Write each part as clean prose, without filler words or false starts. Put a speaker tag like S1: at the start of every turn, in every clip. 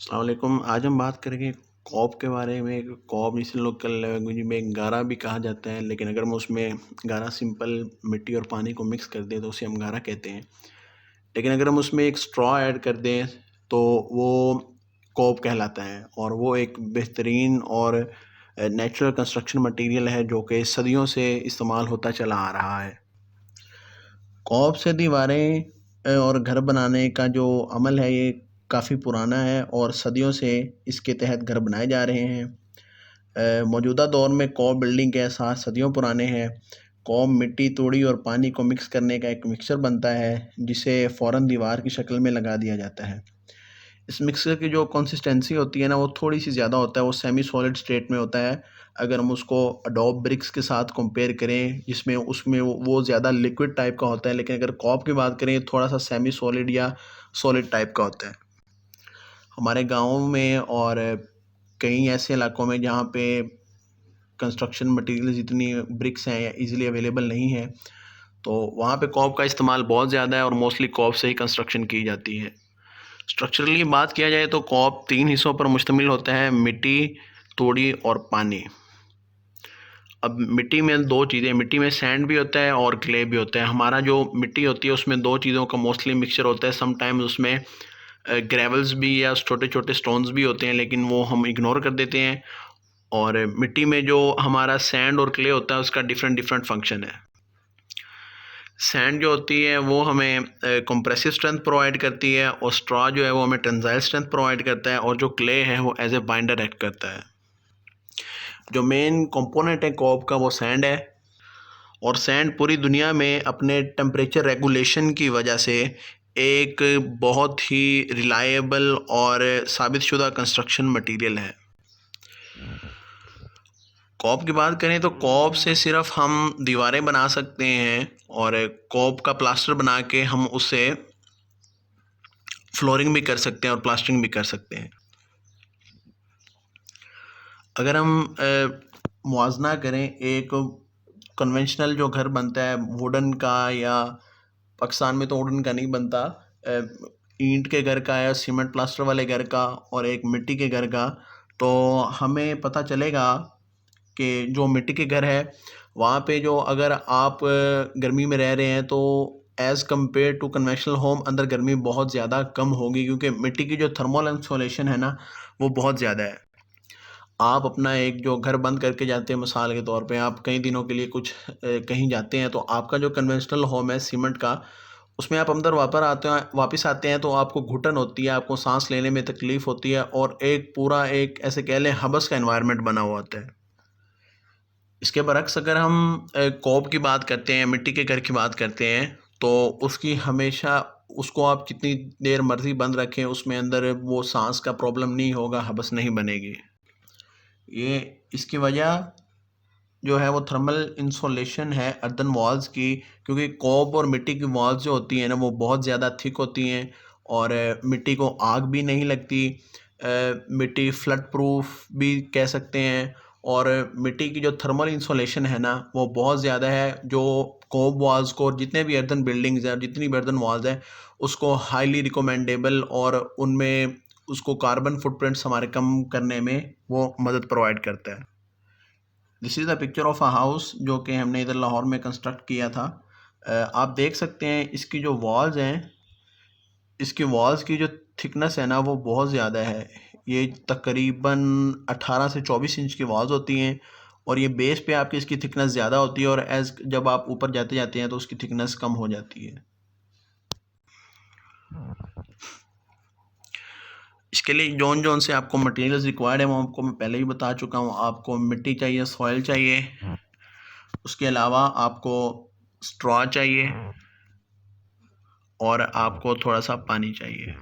S1: अस्सलाम वालेकुम। आज हम बात करेंगे कॉब के बारे में। कॉब इसे लोकल लैंग्वेज में गारा भी कहा जाता है, लेकिन अगर हम उसमें गारा सिंपल मिट्टी और पानी को मिक्स कर दें तो उसे हम गारा कहते हैं। लेकिन अगर हम उसमें एक स्ट्रॉ ऐड कर दें तो वो कॉब कहलाता है, और वो एक बेहतरीन और नेचुरल कंस्ट्रक्शन मटेरियल है जो कि सदियों से इस्तेमाल होता चला आ रहा है। कॉब से दीवारें और घर बनाने का जो अमल है ये काफ़ी पुराना है, और सदियों से इसके तहत घर बनाए जा रहे हैं। मौजूदा दौर में कॉब बिल्डिंग के एसास सदियों पुराने हैं। कॉब मिट्टी, तूड़ी और पानी को मिक्स करने का एक मिक्सचर बनता है जिसे फ़ौरन दीवार की शक्ल में लगा दिया जाता है। इस मिक्सर की जो कंसिस्टेंसी होती है ना, वो थोड़ी-सी ज़्यादा होता है, वो सेमी सॉलिड स्टेट में होता है। अगर हम उसको एडोब ब्रिक्स के साथ कंपेयर करें, जिसमें उसमें वो ज़्यादा लिक्विड टाइप का होता है, लेकिन अगर कॉब की बात करें, थोड़ा-सा सेमी सॉलिड या सॉलिड टाइप का होता है। हमारे गाँव में और कई ऐसे इलाकों में जहाँ पे कंस्ट्रक्शन मटीरियल्स इतनी ब्रिक्स हैं या ईज़िली अवेलेबल नहीं है, तो वहाँ पे कॉब का इस्तेमाल बहुत ज़्यादा है और मोस्टली कॉब से ही कंस्ट्रक्शन की जाती है। स्ट्रक्चरली बात किया जाए तो कॉब 3 हिस्सों पर मुश्तमिल होता है: मिट्टी, तूड़ी और पानी। अब मिट्टी में 2 चीज़ें, मिट्टी में सैंड भी होता है और क्ले भी होता है। हमारा जो मिट्टी होती है उसमें 2 चीज़ों का मोस्टली मिक्सचर होता है। समटाइम्स उसमें ग्रेवल्स भी या छोटे-छोटे स्टोन्स भी होते हैं, लेकिन वो हम इग्नोर कर देते हैं। और मिट्टी में जो हमारा सैंड और क्ले होता है उसका डिफरेंट डिफरेंट फंक्शन है। सैंड जो होती है वो हमें कंप्रेसिव स्ट्रेंथ प्रोवाइड करती है, और स्ट्रॉ जो है वो हमें टेंसाइल स्ट्रेंथ प्रोवाइड करता है, और जो क्ले है वो एज ए बाइंडर एक्ट करता है। जो मेन कंपोनेंट है कॉब का वो सैंड है, और सैंड पूरी दुनिया में अपने टेम्परेचर रेगुलेशन की वजह से एक बहुत ही रिलायबल और साबितशुदा कंस्ट्रक्शन मटेरियल है। कॉब की बात करें तो कॉब से सिर्फ हम दीवारें बना सकते हैं, और कॉब का प्लास्टर बना के हम उससे फ्लोरिंग भी कर सकते हैं और प्लास्टरिंग भी कर सकते हैं। अगर हम मुआवजा करें, एक कन्वेंशनल जो घर बनता है वुडन का, या पाकिस्तान में तो वुडन का नहीं बनता, ईंट के घर का या सीमेंट प्लास्टर वाले घर का, और एक मिट्टी के घर का, तो हमें पता चलेगा कि जो मिट्टी के घर है वहाँ पे जो अगर आप गर्मी में रह रहे हैं तो as compare to conventional home अंदर गर्मी बहुत ज़्यादा कम होगी, क्योंकि मिट्टी की जो थर्मल इंसुलेशन है ना वो बहुत ज़्यादा है। आप अपना एक जो घर बंद करके जाते हैं, मिसाल के तौर पे आप कई दिनों के लिए कुछ कहीं जाते हैं, तो आपका जो कन्वेंशनल होम है सीमेंट का, उसमें आप अंदर वापस आते हैं तो आपको घुटन होती है, आपको सांस लेने में तकलीफ़ होती है, और एक पूरा एक ऐसे कह लें हबस का एनवायरनमेंट बना हुआ होता है। इसके बरक्स अगर हम कॉब की बात करते हैं, मिट्टी के घर की बात करते हैं, तो उसकी हमेशा उसको आप जितनी देर मर्ज़ी बंद रखें, उसमें अंदर वो साँस का प्रॉब्लम नहीं होगा, हबस नहीं बनेगी। ये इसकी वजह जो है वो थर्मल इंसुलेशन है अर्दन वॉल्स की, क्योंकि कॉब और मिट्टी की वॉल्स जो होती हैं ना वो बहुत ज़्यादा थिक होती हैं, और मिट्टी को आग भी नहीं लगती। मिट्टी फ्लड प्रूफ भी कह सकते हैं, और मिट्टी की जो थर्मल इंसुलेशन है ना वो बहुत ज़्यादा है, जो कॉब वॉल्स को और जितने भी अर्दन बिल्डिंग्स हैं, जितनी भी अर्दन वॉल्स हैं, उसको हाईली रिकमेंडेबल, और उनमें उसको कार्बन फुटप्रिंट्स हमारे कम करने में वो मदद प्रोवाइड करता है। This is the picture of a house जो कि हमने इधर लाहौर में कंस्ट्रक्ट किया था। आप देख सकते हैं इसकी जो वॉल्स हैं, इसकी वॉल्स की जो थिकनेस है ना वो बहुत ज़्यादा है। ये तकरीबन 18 से 24 इंच की वॉल्स होती हैं, और ये बेस पे आपकी इसकी थिकनेस ज़्यादा होती है, और एज़ जब आप ऊपर जाते जाते हैं तो उसकी थिकनेस कम हो जाती है। इसके लिए जौन जौन से आपको मटेरियल्स रिक्वायर्ड है वो आपको मैं पहले ही बता चुका हूँ। आपको मिट्टी चाहिए, सॉइल चाहिए, उसके अलावा आपको स्ट्रॉ चाहिए, और आपको थोड़ा-सा पानी चाहिए।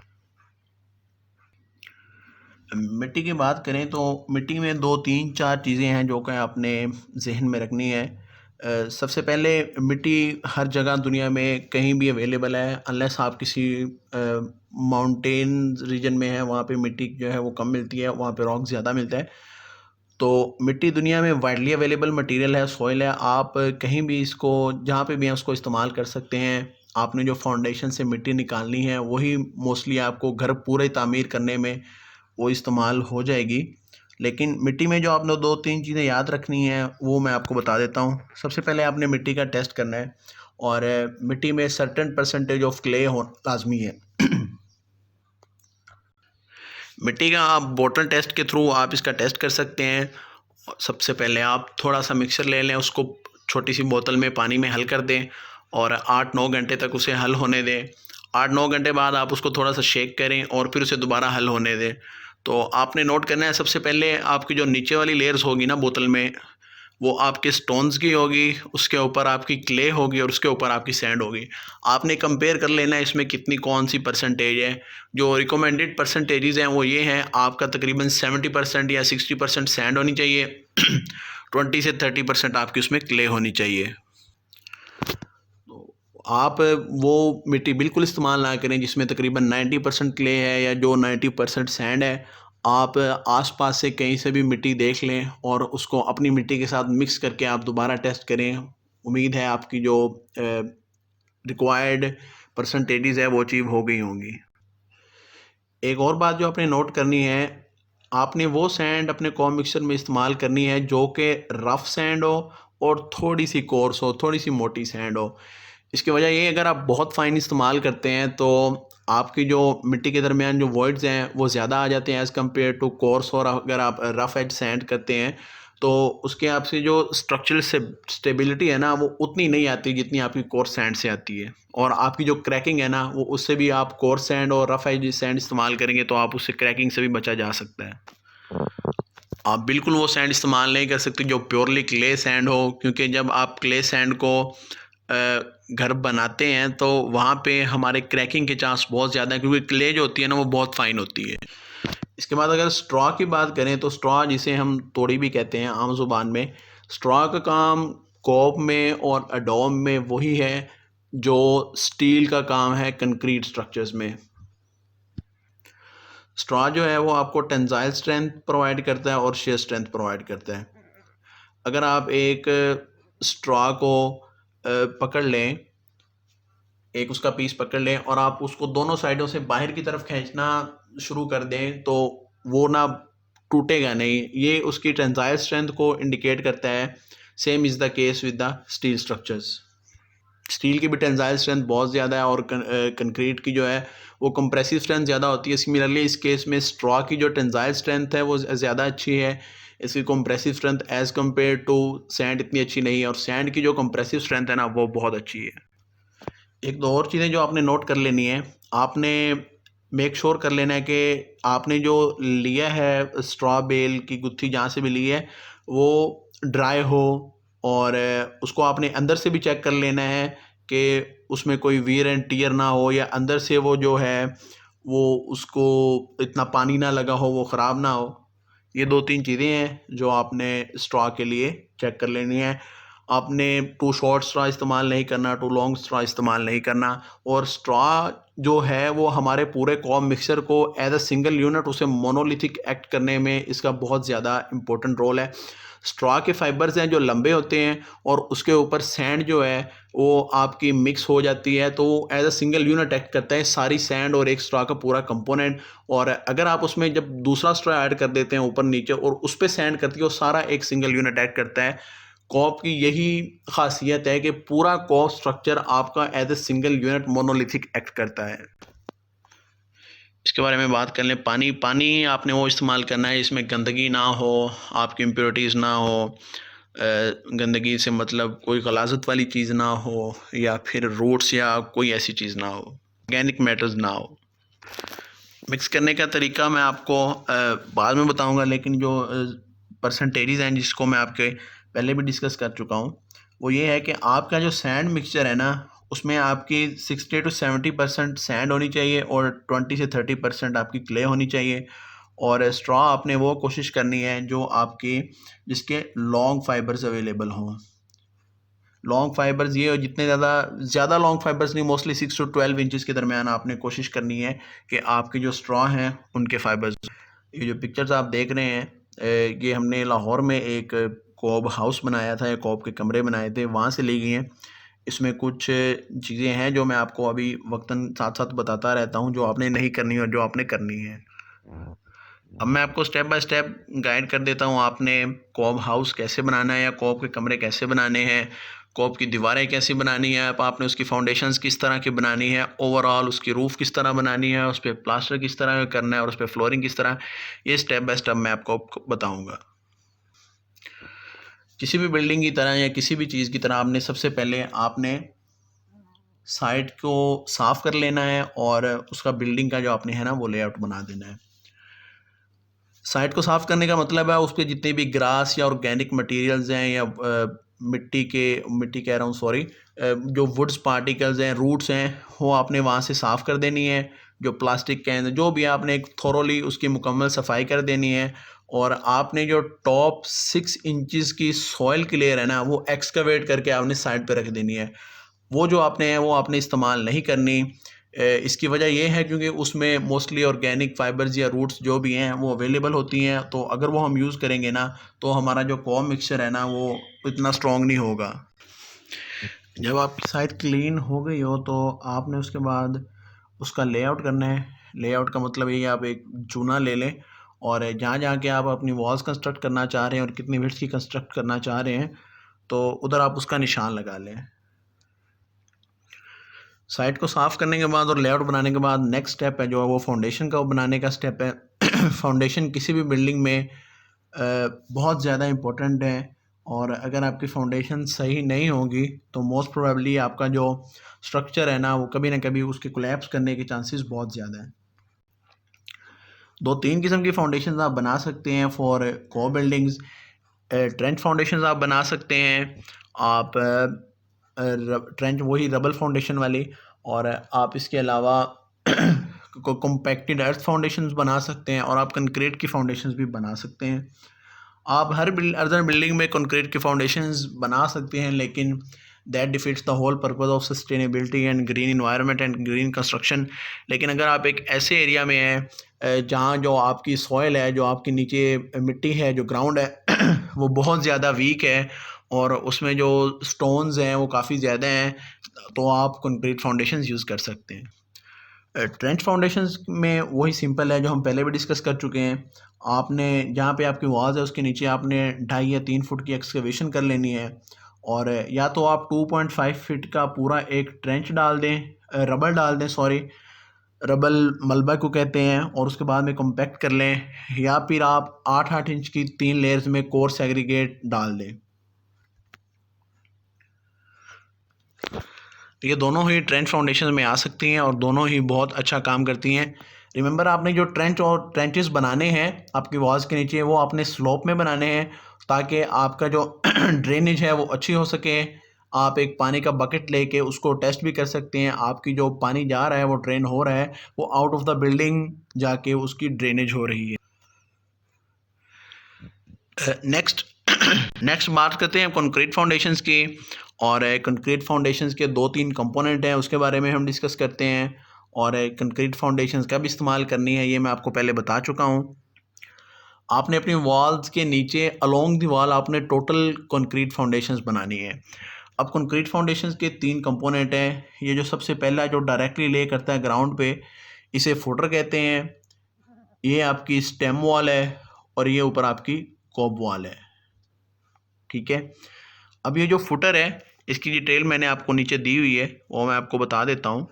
S1: मिट्टी की बात करें तो मिट्टी में 2, 3, 4 चीज़ें हैं जो कि आपने ज़हन में रखनी है। सबसे पहले, मिट्टी हर जगह दुनिया में कहीं भी अवेलेबल है, अनलेस आप किसी माउंटेन रीजन में हैं, वहाँ पे मिट्टी जो है वो कम मिलती है, वहाँ पे रॉक ज़्यादा मिलता है। तो मिट्टी दुनिया में वाइडली अवेलेबल मटेरियल है, सॉइल है। आप कहीं भी इसको जहाँ पे भी हैं उसको इस्तेमाल कर सकते हैं। आपने जो फाउंडेशन से मिट्टी निकालनी है वही मोस्टली आपको घर पूरे तामीर करने में वो इस्तेमाल हो जाएगी। लेकिन मिट्टी में जो आपने 2-3 चीज़ें याद रखनी हैं वो मैं आपको बता देता हूँ। सबसे पहले आपने मिट्टी का टेस्ट करना है और मिट्टी में सर्टेन परसेंटेज ऑफ क्ले हो लाज़मी है। मिट्टी का आप बॉटल टेस्ट के थ्रू आप इसका टेस्ट कर सकते हैं। सबसे पहले आप थोड़ा सा मिक्सर ले लें, उसको छोटी सी बोतल में पानी में हल कर दें और 8-9 घंटे तक उसे हल होने दें। 8-9 घंटे बाद आप उसको थोड़ा सा शेक करें और फिर उसे दोबारा हल होने दें। तो आपने नोट करना है, सबसे पहले आपकी जो नीचे वाली लेयर्स होगी ना बोतल में, वो आपके स्टोन्स की होगी, उसके ऊपर आपकी क्ले होगी और उसके ऊपर आपकी सैंड होगी। आपने कंपेयर कर लेना है इसमें कितनी कौन सी परसेंटेज है। जो रिकमेंडेड परसेंटेजेस हैं वो ये हैं, आपका तकरीबन 70% या 60% सैंड होनी चाहिए, 20 से 30% आपकी उसमें क्ले होनी चाहिए। आप वो मिट्टी बिल्कुल इस्तेमाल ना करें जिसमें तकरीबन 90% क्ले है या जो 90% सैंड है। आप आसपास से कहीं से भी मिट्टी देख लें और उसको अपनी मिट्टी के साथ मिक्स करके आप दोबारा टेस्ट करें। उम्मीद है आपकी जो रिक्वायर्ड परसेंटेजेस है वो अचीव हो गई होंगी। एक और बात जो आपने नोट करनी है, आपने वो सैंड अपने कॉम मिक्सचर में इस्तेमाल करनी है जो कि रफ़ सैंड हो और थोड़ी सी कोर्स हो, थोड़ी सी मोटी सैंड हो। इसकी वजह ये है, अगर आप बहुत फ़ाइन इस्तेमाल करते हैं तो आपकी जो मिट्टी के दरमियान जो वॉइड्स हैं वो ज़्यादा आ जाते हैं एज़ कम्पेयर टू कोर्स। और अगर आप रफ़ एज सैंड करते हैं तो उसके आपसे जो स्ट्रक्चरल स्टेबिलिटी है ना वो उतनी नहीं आती जितनी आपकी कोर्स सैंड से आती है। और आपकी जो क्रैकिंग है ना वो उससे भी, आप कोर्स सैंड और रफ़ एज सैंड इस्तेमाल करेंगे तो आप उससे क्रैकिंग से भी बचा जा सकता है। आप बिल्कुल वो सैंड इस्तेमाल नहीं कर सकते जो प्योरली क्ले सैंड हो, क्योंकि जब आप क्ले सैंड को घर बनाते हैं तो वहाँ पे हमारे क्रैकिंग के चांस बहुत ज़्यादा हैं, क्योंकि क्ले जो होती है ना वो बहुत फाइन होती है। इसके बाद अगर स्ट्रॉ की बात करें तो स्ट्रॉ, जिसे हम तोड़ी भी कहते हैं आम ज़ुबान में, स्ट्रॉ का काम कॉप में और एडोम में वही है जो स्टील का काम है कंक्रीट स्ट्रक्चर्स में। स्ट्रॉ जो है वो आपको टेंसाइल स्ट्रेंथ प्रोवाइड करता है और शेयर स्ट्रेंथ प्रोवाइड करता है। अगर आप एक स्ट्रॉ को पकड़ लें, एक उसका पीस पकड़ लें और आप उसको दोनों साइडों से बाहर की तरफ खींचना शुरू कर दें तो वो ना टूटेगा नहीं। ये उसकी टेंसाइल स्ट्रेंथ को इंडिकेट करता है। Same is the case with the steel structures. Steel की भी टेंसाइल स्ट्रेंथ बहुत ज़्यादा है और कंक्रीट की जो है वो कंप्रेसिव स्ट्रेंथ ज़्यादा होती है। सिमिलरली इस केस में स्ट्रॉ की जो टेंसाइल स्ट्रेंथ है वो ज़्यादा अच्छी है, इसकी compressive strength as compare to sand इतनी अच्छी नहीं है, और सैंड की जो कंप्रेसिव स्ट्रेंथ है ना वो बहुत अच्छी है। एक दो और चीज़ें जो आपने नोट कर लेनी है, आपने मेक श्योर कर लेना है कि आपने जो लिया है स्ट्रॉ बेल की गुत्थी जहाँ से भी ली है वो ड्राई हो, और उसको आपने अंदर से भी चेक कर लेना है कि उसमें कोई वियर एंड टियर ना हो, या अंदर से वो जो है वो उसको इतना पानी ना लगा हो, वो ख़राब ना हो। ये 2-3 चीज़ें हैं जो आपने स्ट्रॉ के लिए चेक कर लेनी है। आपने टू शॉर्ट स्ट्रॉ इस्तेमाल नहीं करना, टू लॉन्ग स्ट्रॉ इस्तेमाल नहीं करना। और स्ट्रॉ जो है वो हमारे पूरे कॉम मिक्सचर को एज अ सिंगल यूनिट उसे मोनोलिथिक एक्ट करने में इसका बहुत ज़्यादा इम्पोर्टेंट रोल है। स्ट्रॉ के फाइबर्स हैं जो लंबे होते हैं और उसके ऊपर सैंड जो है वो आपकी मिक्स हो जाती है, तो वो as a single unit act करता है, सारी सैंड और एक स्ट्रॉ का पूरा कंपोनेंट। और अगर आप उसमें जब दूसरा स्ट्रॉ ऐड कर देते हैं ऊपर नीचे और उस पर सैंड करती है, वो सारा एक सिंगल यूनिट एक्ट करता है। कॉप की यही खासियत है कि पूरा कॉप स्ट्रक्चर आपका as a single unit monolithic act करता है। इसके बारे में बात कर लें, पानी। पानी आपने वो इस्तेमाल करना है इसमें गंदगी ना हो, आपकी इम्प्योरिटीज़ ना हो। गंदगी से मतलब कोई गलाजत वाली चीज़ ना हो, या फिर रूट्स या कोई ऐसी चीज़ ना हो, ऑर्गेनिक मैटर्स ना हो। मिक्स करने का तरीका मैं आपको बाद में बताऊंगा, लेकिन जो परसेंटेजेस हैं जिसको मैं आपके पहले भी डिस्कस कर चुका हूँ, वो ये है कि आपका जो सैंड मिक्सचर है ना उसमें आपकी 60-70% सैंड होनी चाहिए और 20 से 30% आपकी क्ले होनी चाहिए। और स्ट्रॉ आपने वो कोशिश करनी है जो आपकी जिसके लॉन्ग फाइबर्स अवेलेबल हों। लॉन्ग फाइबर्स ये, जितने ज़्यादा लॉन्ग फाइबर्स नहीं, मोस्टली 6 to 12 इंचज़ के दरमियान आपने कोशिश करनी है कि आपके जो स्ट्रॉ हैं उनके फाइबर्स। ये जो पिक्चर्स आप देख रहे हैं, ये हमने लाहौर में एक कॉब हाउस बनाया था या कॉब के कमरे बनाए थे, वहाँ से ली गई हैं। इसमें कुछ चीज़ें हैं जो मैं आपको अभी वक्तन साथ साथ बताता रहता हूँ, जो आपने नहीं करनी और जो आपने करनी है। अब मैं आपको स्टेप बाय स्टेप गाइड कर देता हूँ, आपने कॉब हाउस कैसे बनाना है या कॉब के कमरे कैसे बनाने हैं, कॉब की दीवारें कैसी बनानी है, आपने उसकी फाउंडेशंस किस तरह की बनानी है, ओवरऑल उसकी रूफ़ किस तरह बनानी है, उस पे प्लास्टर किस तरह करना है और उस पे फ्लोरिंग किस तरह, ये स्टेप बाय स्टेप मैं आपको बताऊँगा। किसी भी बिल्डिंग की तरह या किसी भी चीज़ की तरह आपने सबसे पहले आपने साइट को साफ़ कर लेना है और उसका बिल्डिंग का जो आपने है ना वो लेआउट बना देना है। साइट को साफ़ करने का मतलब है उसके जितने भी ग्रास या ऑर्गेनिक मटेरियल्स हैं या मिट्टी कह रहा हूँ सॉरी, जो वुड्स पार्टिकल्स हैं, रूट्स हैं, वो आपने वहाँ से साफ़ कर देनी है। जो प्लास्टिक कैन जो भी है आपने एक थोरोली उसकी मुकम्मल सफाई कर देनी है। और आपने जो टॉप 6 इंचेस की सॉइल की लेयर है ना वो एक्सकवेट करके आपने साइड पे रख देनी है। वो जो आपने है वो आपने इस्तेमाल नहीं करनी। इसकी वजह ये है क्योंकि उसमें मोस्टली ऑर्गेनिक फाइबर्स या रूट्स जो भी हैं वो अवेलेबल होती हैं, तो अगर वो हम यूज़ करेंगे ना तो हमारा जो कॉम मिक्सचर है ना वो इतना स्ट्रॉन्ग नहीं होगा। जब आपकी साइट क्लीन हो गई हो तो आपने उसके बाद उसका लेआउट करना है। लेआउट का मतलब ये है आप एक चूना ले लें और जहाँ जहाँ के आप अपनी वॉल्स कंस्ट्रक्ट करना चाह रहे हैं और कितनी विड्थ की कंस्ट्रक्ट करना चाह रहे हैं तो उधर आप उसका निशान लगा लें। साइट को साफ़ करने के बाद और लेआउट बनाने के बाद नेक्स्ट स्टेप है जो है वो फाउंडेशन का बनाने का स्टेप है। फाउंडेशन किसी भी बिल्डिंग में बहुत ज़्यादा इम्पोर्टेंट है और अगर आपकी फाउंडेशन सही नहीं होगी तो मोस्ट प्रोबेबली आपका जो स्ट्रक्चर है ना वो कभी ना कभी उसके कोलैप्स करने के चांसेस बहुत ज़्यादा हैं। 2-3 किस्म की फाउंडेशन आप बना सकते हैं फॉर को बिल्डिंग्स। ट्रेंच फाउंडेशन आप बना सकते हैं। आप ट्रेंच वही रबल फाउंडेशन वाली, और आप इसके अलावा कॉम्पैक्टेड अर्थ फाउंडेशंस बना सकते हैं और आप कंक्रीट की फाउंडेशंस भी बना सकते हैं। आप हर अर्दर बिल्डिंग में कंक्रीट की फाउंडेशंस बना सकते हैं, लेकिन that defeats the whole purpose of sustainability and green environment and green construction. लेकिन अगर आप एक ऐसे एरिया में हैं जहाँ जो आपकी सॉइल है, जो आपके नीचे मिट्टी है, जो ग्राउंड है वो बहुत ज़्यादा वीक है और उसमें जो स्टोन्स हैं वो काफ़ी ज़्यादा हैं, तो आप कंक्रीट फाउंडेशंस यूज़ कर सकते हैं। ट्रेंच फाउंडेशंस में वही सिंपल है जो हम पहले भी डिस्कस कर चुके हैं। आपने जहाँ पे आपकी वॉल्स है उसके नीचे आपने 2.5 या 3 फुट की एक्सकवेशन कर लेनी है और या तो आप 2.5 फीट का पूरा एक ट्रेंच डाल दें, रबल डाल दें सॉरी, रबल मलबा को कहते हैं, और उसके बाद में कॉम्पैक्ट कर लें, या फिर आप 8-8 इंच की 3 लेयर्स में कोर्स एग्रीगेट डाल दें। तो ये दोनों ही ट्रेंच फाउंडेशन में आ सकती हैं और दोनों ही बहुत अच्छा काम करती हैं। रिमेंबर आपने जो ट्रेंच और ट्रेंचेस बनाने हैं आपकी वॉल्स के नीचे वो आपने स्लोप में बनाने हैं ताकि आपका जो ड्रेनेज है वो अच्छी हो सके। आप एक पानी का बकेट लेके उसको टेस्ट भी कर सकते हैं, आपकी जो पानी जा रहा है वो ड्रेन हो रहा है, वो आउट ऑफ द बिल्डिंग जाके उसकी ड्रेनेज हो रही है। नेक्स्ट नेक्स्ट बात करते हैं कंक्रीट फाउंडेशंस की, और कंक्रीट फाउंडेशंस के 2-3 कंपोनेंट हैं उसके बारे में हम डिस्कस करते हैं। और कंक्रीट फाउंडेशंस कब इस्तेमाल करनी है ये मैं आपको पहले बता चुका हूँ। आपने अपनी वॉल्स के नीचे अलोंग दी वॉल आपने टोटल कंक्रीट फाउंडेशंस बनानी है। अब कंक्रीट फाउंडेशंस के 3 कंपोनेंट हैं। ये जो सबसे पहला जो डायरेक्टली ले करता है ग्राउंड पे, इसे फुटर कहते हैं। ये आपकी स्टेम वॉल है और ये ऊपर आपकी कॉब वॉल है, ठीक है। अब ये जो फुटर है इसकी डिटेल मैंने आपको नीचे दी हुई है, वो मैं आपको बता देता हूँ।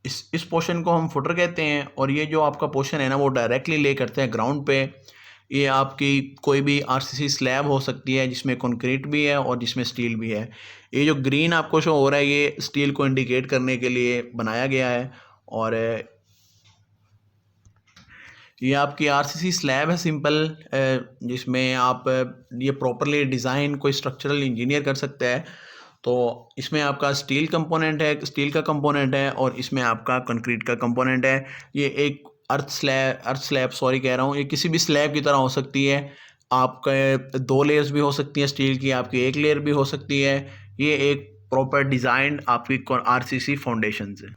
S1: इस पोर्शन को हम फुटर कहते हैं और ये जो आपका पोर्शन है ना वो डायरेक्टली ले करते हैं ग्राउंड पे। ये आपकी कोई भी आरसीसी स्लैब हो सकती है जिसमें कंक्रीट भी है और जिसमें स्टील भी है। ये जो ग्रीन आपको शो हो रहा है ये स्टील को इंडिकेट करने के लिए बनाया गया है। और ये आपकी आरसीसी स्लैब है सिंपल, जिसमें आप ये प्रॉपरली डिज़ाइन कोई स्ट्रक्चरल इंजीनियर कर सकता है। तो इसमें आपका स्टील कंपोनेंट है, स्टील का कंपोनेंट है और इसमें आपका कंक्रीट का कंपोनेंट है। ये एक अर्थ स्लैब सॉरी कह रहा हूँ, ये किसी भी स्लैब की तरह हो सकती है। आपका 2 लेयर्स भी हो सकती हैं स्टील की, आपकी 1 लेयर भी हो सकती है। ये एक प्रॉपर डिज़ाइंड आपकी आरसीसी फाउंडेशन है।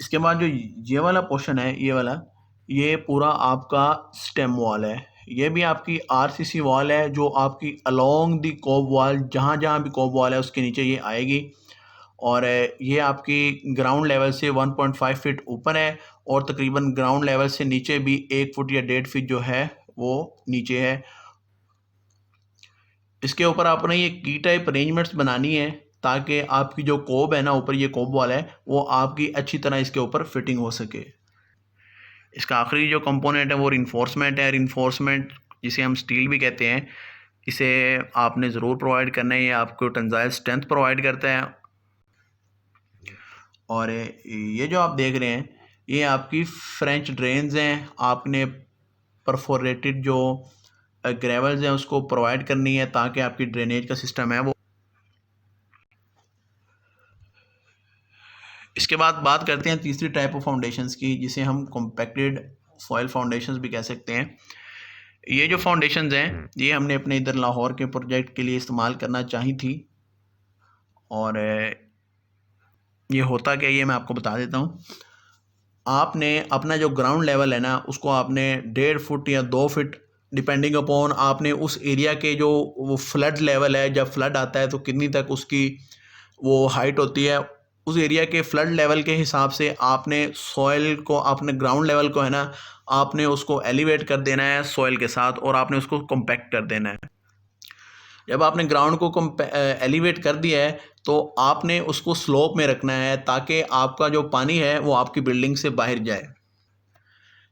S1: इसके बाद जो ये वाला पोर्शन है ये पूरा आपका स्टेम वॉल है। ये भी आपकी आरसीसी वॉल है जो आपकी अलोंग दी कॉब वॉल, जहाँ जहाँ भी कॉब वॉल है उसके नीचे ये आएगी। और ये आपकी ग्राउंड लेवल से 1.5 फीट ऊपर है और तकरीबन ग्राउंड लेवल से नीचे भी 1 फुट या 1.5 फीट जो है वो नीचे है। इसके ऊपर आपने ये की टाइप अरेंजमेंट्स बनानी है ताकि आपकी जो कोब है ना, ऊपर ये कोब वाला है, वो आपकी अच्छी तरह इसके ऊपर फिटिंग हो सके। इसका आखिरी जो कंपोनेंट है वो रिइंफोर्समेंट है। रिइंफोर्समेंट जिसे हम स्टील भी कहते हैं, इसे आपने ज़रूर प्रोवाइड करना है। ये आपको टेंसाइल स्ट्रेंथ प्रोवाइड करता है। और ये जो आप देख रहे हैं ये आपकी फ्रेंच ड्रेन्स हैं। आपने परफोरेटेड जो ग्रेवल्स हैं उसको प्रोवाइड करनी है ताकि आपकी ड्रेनेज का सिस्टम है वो। इसके बाद बात करते हैं तीसरी टाइप ऑफ फाउंडेशंस की, जिसे हम कॉम्पैक्टेड सॉइल फाउंडेशंस भी कह सकते हैं। ये जो फाउंडेशंस हैं ये हमने अपने इधर लाहौर के प्रोजेक्ट के लिए इस्तेमाल करना चाही थी। और ये होता क्या, ये मैं आपको बता देता हूँ। आपने अपना जो ग्राउंड लेवल है ना उसको आपने 1.5 फुट या 2 फीट डिपेंडिंग अपॉन आपने उस एरिया के जो वो फ्लड लेवल है, जब फ्लड आता है तो कितनी तक उसकी वो हाइट होती है, उस एरिया के फ्लड लेवल के हिसाब से आपने सॉइल को, आपने ग्राउंड लेवल को है ना, आपने उसको एलिवेट कर देना है सॉइल के साथ और आपने उसको कॉम्पैक्ट कर देना है। जब आपने ग्राउंड को एलिवेट कर दिया है तो आपने उसको स्लोप में रखना है ताकि आपका जो पानी है वो आपकी बिल्डिंग से बाहर जाए।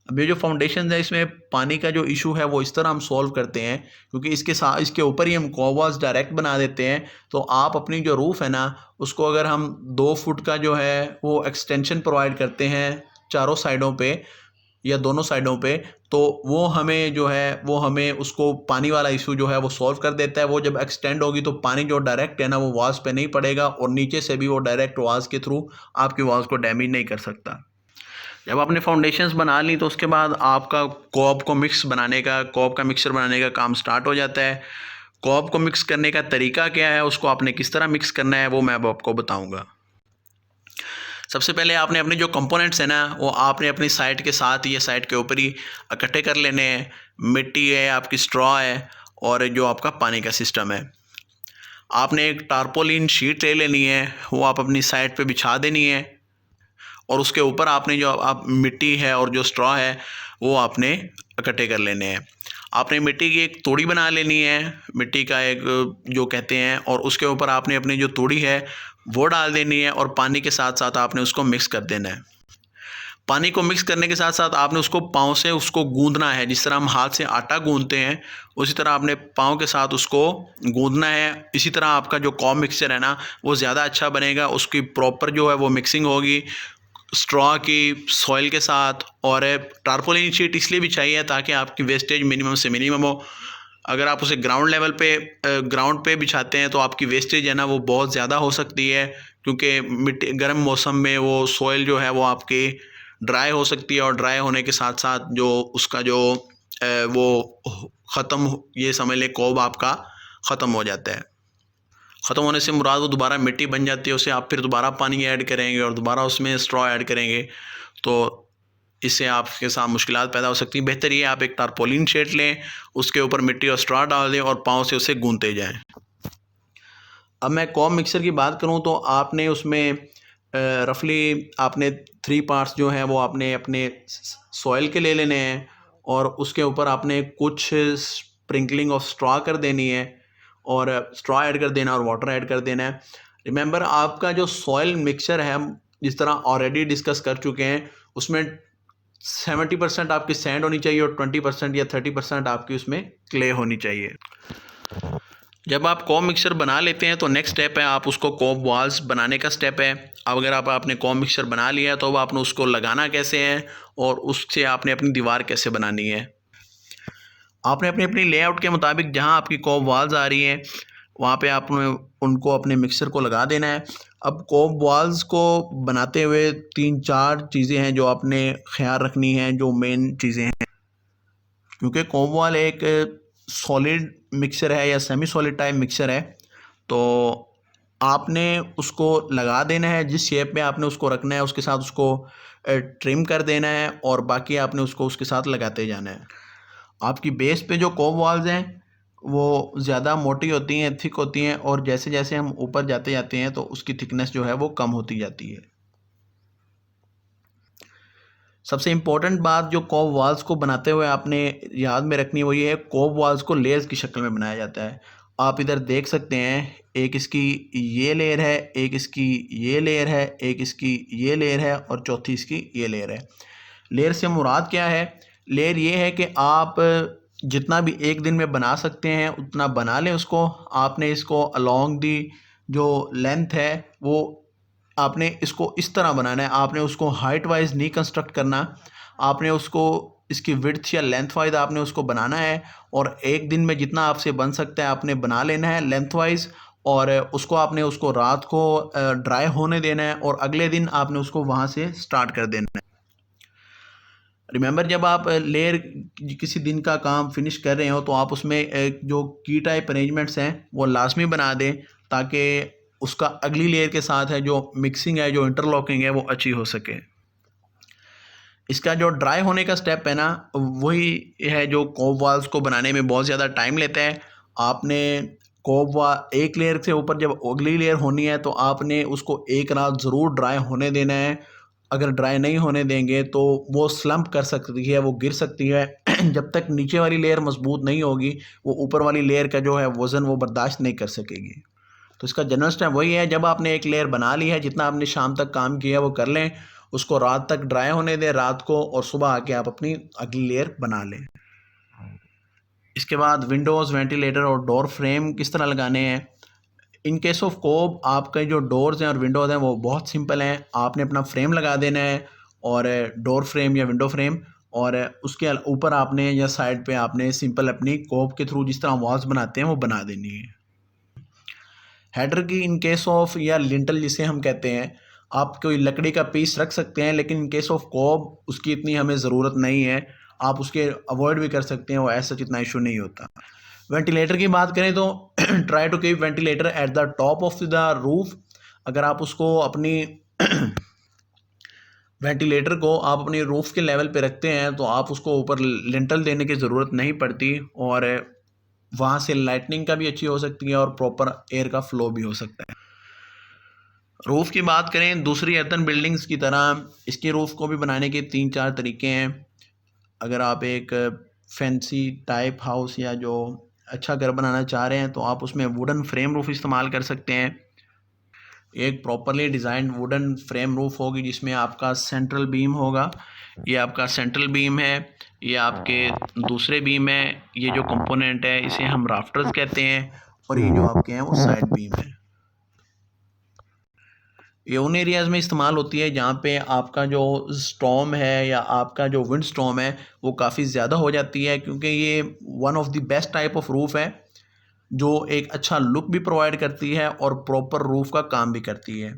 S1: अब ये जो फाउंडेशन है इसमें पानी का जो इशू है वो इस तरह हम सॉल्व करते हैं, क्योंकि इसके साथ इसके ऊपर ही हम कॉवर्स डायरेक्ट बना देते हैं। तो आप अपनी जो रूफ़ है ना उसको अगर हम 2 फुट का जो है वो एक्सटेंशन प्रोवाइड करते हैं चारों साइडों पे या दोनों साइडों पे, तो वो हमें जो है वो हमें उसको पानी वाला इशू जो है वो सॉल्व कर देता है। वो जब एक्सटेंड होगी तो पानी जो डायरेक्ट है ना वो वाल्स पे नहीं पड़ेगा और नीचे से भी वो डायरेक्ट वाल्स के थ्रू आपकी वाल्स को डैमेज नहीं कर सकता। जब आपने फाउंडेशंस बना ली तो उसके बाद आपका कॉब का मिक्सर बनाने का काम स्टार्ट हो जाता है। कॉब को मिक्स करने का तरीका क्या है, उसको आपने किस तरह मिक्स करना है, वो मैं अब आपको बताऊंगा। सबसे पहले आपने अपने जो कंपोनेंट्स हैं ना वो आपने अपनी साइट के साथ ही या साइट के ऊपर ही इकट्ठे कर लेने हैं। मिट्टी है, आपकी स्ट्रॉ है और जो आपका पानी का सिस्टम है। आपने एक टारपोलिन शीट ले लेनी है, वो आप अपनी साइट पे बिछा देनी है और उसके ऊपर आपने जो आप मिट्टी है और जो स्ट्रॉ है वो आपने इकट्ठे कर लेने हैं। आपने मिट्टी की एक तोड़ी बना लेनी है, मिट्टी का एक जो कहते हैं, और उसके ऊपर आपने अपनी जो तोड़ी है वो डाल देनी है और पानी के साथ साथ आपने उसको मिक्स कर देना है। पानी को मिक्स करने के साथ साथ आपने उसको पाँव से उसको गूंदना है। जिस तरह हम हाथ से आटा गूंदते हैं उसी तरह आपने पाँव के साथ उसको गूंदना है। इसी तरह आपका जो कॉब मिक्सचर है ना वो ज़्यादा अच्छा बनेगा, उसकी प्रॉपर जो है वो मिक्सिंग होगी स्ट्रॉ की सॉइल के साथ। और टारपोलिन शीट इसलिए भी चाहिए ताकि आपकी वेस्टेज मिनिमम से मिनिमम हो। अगर आप उसे ग्राउंड पे बिछाते हैं तो आपकी वेस्टेज है ना वो बहुत ज़्यादा हो सकती है, क्योंकि मिट्टी गर्म मौसम में वो सॉइल जो है वो आपकी ड्राई हो सकती है और ड्राई होने के साथ साथ जो उसका जो वो ख़त्म, ये समझ लें कोब आपका ख़त्म हो जाता है। ख़त्म होने से मुराद वो दोबारा मिट्टी बन जाती है, उसे आप फिर दोबारा पानी ऐड करेंगे और दोबारा उसमें स्ट्रॉ ऐड करेंगे तो इससे आपके साथ मुश्किलात पैदा हो सकती हैं। बेहतर ये आप एक टारपोलिन शीट लें, उसके ऊपर मिट्टी और स्ट्रॉ डाल दें और पाँव से उसे गूंथते जाएं। अब मैं कॉब मिक्सर की बात करूं तो आपने उसमें रफली आपने 3 पार्ट्स जो हैं वो आपने अपने सॉइल के ले लेने हैं और उसके ऊपर आपने कुछ स्प्रिंकलिंग ऑफ स्ट्रॉ कर देनी है और स्ट्रॉ ऐड कर देना और वाटर ऐड कर देना है। रिमेंबर आपका जो सॉइल मिक्सचर है, हम जिस तरह ऑलरेडी डिस्कस कर चुके हैं, उसमें 70% आपकी सैंड होनी चाहिए और 20% या 30% आपकी उसमें क्ले होनी चाहिए। जब आप कॉब मिक्सचर बना लेते हैं तो नेक्स्ट स्टेप है आप उसको कॉब वॉल्स बनाने का स्टेप है। अब अगर आपने कॉब मिक्सचर बना लिया है तो अब आपने उसको लगाना कैसे है और उससे आपने अपनी दीवार कैसे बनानी है। आपने अपनी अपनी लेआउट के मुताबिक जहां आपकी कॉब वॉल्स आ रही हैं वहां पे आपने उनको अपने मिक्सर को लगा देना है। अब कॉब वॉल्स को बनाते हुए 3-4 चीज़ें हैं जो आपने ख्याल रखनी है, जो मेन चीज़ें हैं। क्योंकि कॉब वॉल एक सॉलिड मिक्सर है या सेमी सॉलिड टाइप मिक्सर है, तो आपने उसको लगा देना है। जिस शेप में आपने उसको रखना है उसके साथ उसको ट्रिम कर देना है और बाकी आपने उसको उसके साथ लगाते जाना है। आपकी बेस पे जो कॉब वॉल्स हैं वो ज़्यादा मोटी होती हैं, थिक होती हैं, और जैसे जैसे हम ऊपर जाते जाते हैं तो उसकी थिकनेस जो है वो कम होती जाती है। सबसे इम्पोर्टेंट बात जो कॉब वॉल्स को बनाते हुए आपने याद में रखनी है वो ये है, कॉब वॉल्स को लेयर्स की शक्ल में बनाया जाता है। आप इधर देख सकते हैं, एक इसकी ये लेयर है, एक इसकी ये लेयर है, एक इसकी ये लेयर है, और चौथी इसकी ये लेयर है। लेयर से मुराद क्या है? लेयर ये है कि आप जितना भी एक दिन में बना सकते हैं उतना बना लें उसको। आपने इसको अलोंग दी जो लेंथ है वो आपने इसको इस तरह बनाना है, आपने उसको हाइट वाइज नहीं कंस्ट्रक्ट करना, आपने उसको इसकी विड्थ या लेंथ वाइज आपने उसको बनाना है। और एक दिन में जितना आपसे बन सकता है आपने बना लेना है लेंथ वाइज, और उसको आपने उसको रात को ड्राई होने देना है, और अगले दिन आपने उसको वहाँ से स्टार्ट कर देना है। रिमेंबर, जब आप लेयर किसी दिन का काम फिनिश कर रहे हो तो आप उसमें जो की टाइप अरेंजमेंट्स हैं वो लाजमी बना दें, ताकि उसका अगली लेयर के साथ है जो मिक्सिंग है, जो इंटरलॉकिंग है, वो अच्छी हो सके। इसका जो ड्राई होने का स्टेप है ना, वही है जो कॉब वॉल्स को बनाने में बहुत ज़्यादा टाइम लेता है। आपने एक लेयर से ऊपर जब अगली लेयर होनी है तो आपने उसको एक रात ज़रूर ड्राई होने देना है। अगर ड्राई नहीं होने देंगे तो वो स्लम्प कर सकती है, वो गिर सकती है। जब तक नीचे वाली लेयर मजबूत नहीं होगी वो ऊपर वाली लेयर का जो है वज़न वो बर्दाश्त नहीं कर सकेगी। तो इसका जनरल स्टेप वही है, जब आपने एक लेयर बना ली है, जितना आपने शाम तक काम किया वो कर लें, उसको रात तक ड्राई होने दें रात को, और सुबह आके आप अपनी अगली लेयर बना लें। इसके बाद विंडोज़, वेंटिलेटर और डोर फ्रेम किस तरह लगाने हैं। इन केस ऑफ कोब आपके जो डोर्स हैं और विंडोज़ हैं वो बहुत सिंपल हैं। आपने अपना फ्रेम लगा देना है, और डोर फ्रेम या विंडो फ्रेम, और उसके ऊपर आपने या साइड पे आपने सिंपल अपनी कोब के थ्रू जिस तरह वॉल्स बनाते हैं वो बना देनी है। हेडर की इन केस ऑफ, या लिंटल जिसे हम कहते हैं, आप कोई लकड़ी का पीस रख सकते हैं, लेकिन इन केस ऑफ कॉब उसकी इतनी हमें ज़रूरत नहीं है, आप उसके अवॉइड भी कर सकते हैं, वो ऐसा इतना इशू नहीं होता। वेंटिलेटर की बात करें तो try to keep ventilator at the top of the roof. अगर आप उसको अपनी वेंटिलेटर को आप अपनी रूफ के लेवल पे रखते हैं तो आप उसको ऊपर लिंटल देने की ज़रूरत नहीं पड़ती, और वहाँ से लाइटनिंग का भी अच्छी हो सकती है और प्रॉपर एयर का फ्लो भी हो सकता है। रूफ़ की बात करें दूसरी अर्बन बिल्डिंग्स की तरह, इसके रूफ़ को भी बनाने के 3-4 तरीके हैं। अगर आप एक फैंसी टाइप हाउस या जो अच्छा घर बनाना चाह रहे हैं तो आप उसमें वुडन फ्रेम रूफ़ इस्तेमाल कर सकते हैं। एक properly designed wooden frame roof होगी जिसमें आपका सेंट्रल बीम होगा। ये आपका सेंट्रल बीम है, ये आपके दूसरे बीम है, ये जो कंपोनेंट है इसे हम राफ्टर्स कहते हैं, और ये जो आपके हैं वो साइड बीम है। ये उन एरियाज़ में इस्तेमाल होती है जहाँ पे आपका जो स्टॉर्म है या आपका जो विंड स्टॉर्म है वो काफ़ी ज़्यादा हो जाती है, क्योंकि ये one of the best type of roof है जो एक अच्छा लुक भी प्रोवाइड करती है और प्रॉपर रूफ़ का काम भी करती है।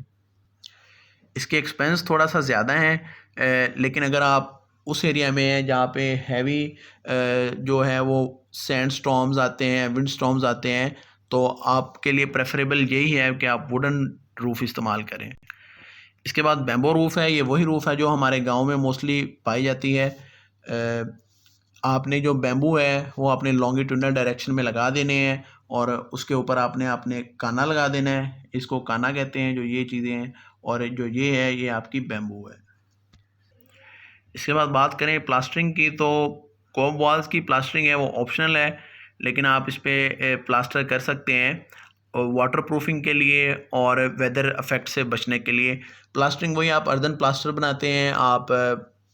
S1: इसके एक्सपेंस थोड़ा सा ज़्यादा है, लेकिन अगर आप उस एरिया में हैं जहाँ पे हैवी जो है वो सैंड स्टॉर्म्स आते हैं, विंड स्टॉर्म्स आते हैं, तो आपके लिए प्रेफरेबल यही है कि आप वुडन रूफ़ इस्तेमाल करें। इसके बाद बैम्बो रूफ़ है, ये वही रूफ़ है जो हमारे गांव में मोस्टली पाई जाती है। आपने जो बैम्बू है वो अपने लॉन्गिट्यूडनल डायरेक्शन में लगा देने हैं, और उसके ऊपर आपने आपने काना लगा देना है, इसको काना कहते हैं जो ये चीज़ें हैं, और जो ये है ये आपकी बैम्बू है। इसके बाद बात करें प्लास्टरिंग की, तो कॉब वॉल्स की प्लास्टरिंग है वो ऑप्शनल है, लेकिन आप इस पर प्लास्टर कर सकते हैं वाटर प्रूफिंग के लिए और वेदर इफ़ेक्ट से बचने के लिए। प्लास्टरिंग वही आप अर्दन प्लास्टर बनाते हैं, आप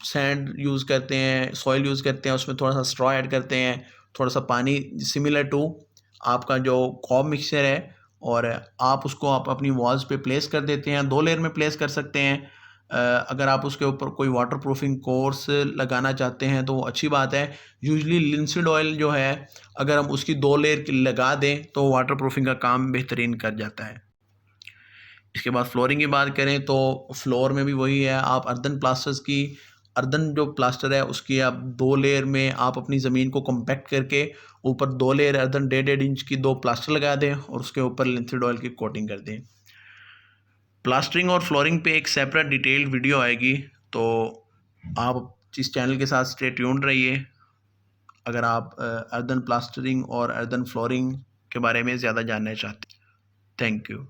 S1: सैंड यूज़ करते हैं, सॉइल यूज़ करते हैं, उसमें थोड़ा सा स्ट्रॉ ऐड करते हैं, थोड़ा सा पानी, सिमिलर टू आपका जो कॉब मिक्सचर है, और आप उसको आप अपनी वॉल्स पे प्लेस कर देते हैं। 2 लेयर में प्लेस कर सकते हैं। अगर आप उसके ऊपर कोई वाटर प्रूफिंग कोर्स लगाना चाहते हैं तो वो अच्छी बात है। यूजुअली लिंसीड ऑयल जो है अगर हम उसकी 2 लेयर की लगा दें तो वाटर प्रूफिंग का काम बेहतरीन कर जाता है। इसके बाद फ्लोरिंग की बात करें तो फ्लोर में भी वही है, आप अर्दन जो प्लास्टर है उसकी आप 2 लेयर में आप अपनी ज़मीन को कॉम्पैक्ट करके ऊपर 2 लेयर अर्दन 1.5 इंच की 2 प्लास्टर लगा दें और उसके ऊपर लिंसीड ऑयल की कोटिंग कर दें। प्लास्टरिंग और फ्लोरिंग पे एक सेपरेट डिटेल्ड वीडियो आएगी, तो आप इस चैनल के साथ स्टे ट्यून्ड रहिए। अगर आप अर्दन प्लास्टरिंग और अर्दन फ्लोरिंग के बारे में ज़्यादा जानना चाहते हैं। Thank you.